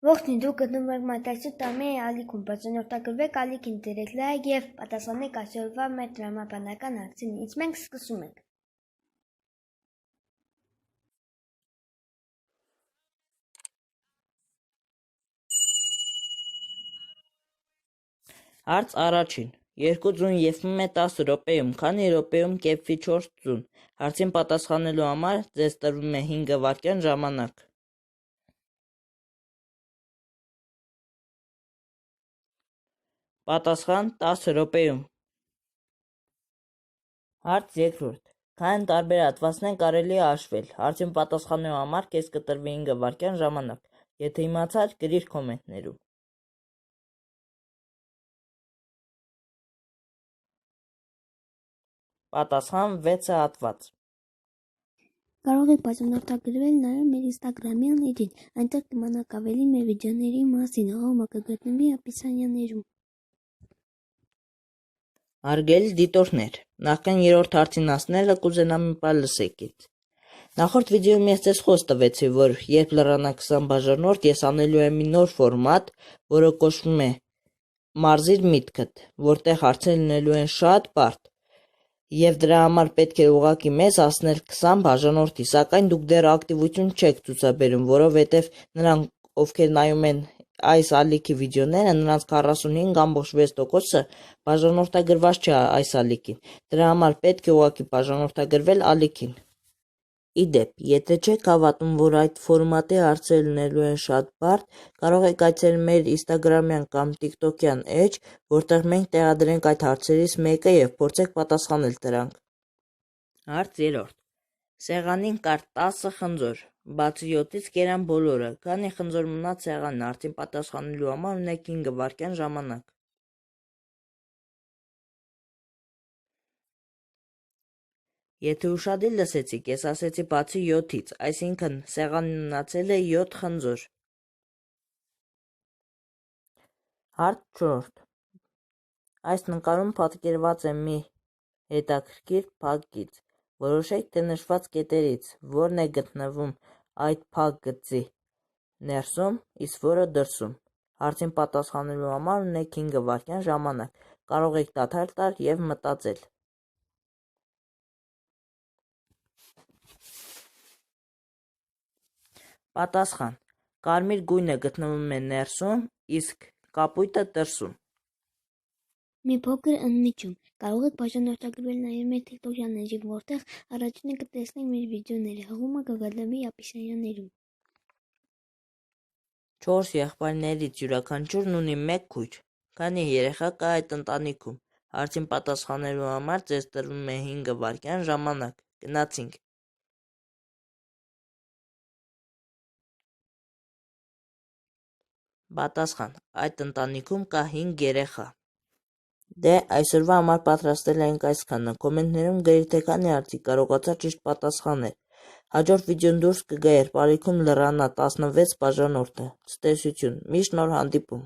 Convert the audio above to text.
Ողջույն, դուք գտնվում եք մատակցի տամի ալիքում, բաժանորդագրվեք ալիքին, դրեք լայք և պատասխանեք այսօրվա մեր տրամաբանական ակցիային, իսկ մենք սկսում ենք։ Հարց առաջին. երկու ձուն եփվում է 10 րոպեում, քանի րոպեում կեփվի 4 ձուն։ Հարցին պատասխանելու համար ձեզ տրվում է 5 վայրկյան ժամանակ։ Պատասխան՝ 10 րոպեում։ Հարց երկրորդ. քանի տարբեր հատվածներ կարելի է հաշվել։ Հարցին պատասխանելու համար քեզ կտրվի 5 վայրկյան ժամանակ։ Եթե իմացար, գրիր կոմենտներում։ Պատասխան՝ 6 հատված։ Կարող եք բաժանորդագրվել նաև մեր ինստագրամյան էջին, այնտեղ կիմանաք ավելի մեր վիդեոների մասին, հողումը կգտնվի описանիաներում։ Հարգելի դիտողներ, նախքան երրորդ հարցին հասնելը կուզենամ մի բան լսեք ինձ։ Նախորդ վիդեոյում ես ձեզ խոս տվեցի, որ երբ լրանա 20 բաժանորդ, ես անելու եմ մի նոր ֆորմատ, որը կոչվում է Մարզիր միտքդ, որտեղ հարցերը լինելու են շատ բարդ, եւ դրա համար պետք է ուղղակի մեզ հասնել 20 բաժանորդի, սակայն դուք դեռ ակտիվություն չեք ցուցաբերում, որովհետեւ նրանք, ովքեր նայում են այս ալիքի վիդեոները, նրանց 45.6%-ը բաժանորդագրված չէ այս ալիքին, դրա համար պետք է ուղղակի բաժանորդագրվել ալիքին։ Իդեպ, եթե չեք հավատում, որ այդ ֆորմատի հարցերը լինելու են շատ բարդ, կարող եք այցելել մեր ինստագրամյան կամ տիկտոկյան էջ, որտեղ մենք տեղադրենք այդ հարցերից մեկը եւ փորձեք պատասխանել դրանք։ Հարց 3. Սեղանին կար 10 խնձոր, բացի 7-ից կերան բոլորը, քանի խնձոր մնաց սեղանին, հարցին պատասխանելու համար ունեք 5 վայրկյան ժամանակ։ Եթե ուշադիր լսեցիք, ես ասեցի բացի 7-ից, այսինքն սեղանին մնացել է 7 խնձոր։ Հարց 4. Այս նկարում պատկերված է մի հետաքրքիր փակ գիծ։ Որոշեք, թե նշված կետերից որն է գտնվում այդ փակ գծի ներսում, իսկ որը դրսում։ Հարցին պատասխանելու համար ունեք 5 վայրկյան ժամանակ։ Կարող եք դադար տալ եւ մտածել։ Պատասխան. կարմիր գույնը գտնվում է ներսում, իսկ կապույտը դրսում։ Մի փոքր ընդմիջում։ Կարող եք բաժանորդագրվել նաև մեր տիկտոկյան էջին, որտեղ առաջինը կտեսնեք մեր վիդեոները, հղումը կգտնվի описանիաներում։ 4 եղբայրներից յուրաքանչյուրն ունի 1 քույր։ Քանի երեխա կա այդ ընտանիքում։ Հարցին պատասխանելու համար ձեզ տրվում է 5 վայրկյան ժամանակ։ Գնացինք։ Պատասխան. այդ ընտանիքում կա 5 երեխա։ Դե, այսօրվա համար պատրաստել ենք այսքանը։ Կոմենտներում գրիր, թե քանի հարցի կարողացար ճիշտ պատասխանել։ Հաջորդ վիդեոն դուրս կգա, երբ ալիքում լրանա 16 բաժանորդը։ Ցտեսություն, միշտ նոր հանդիպում։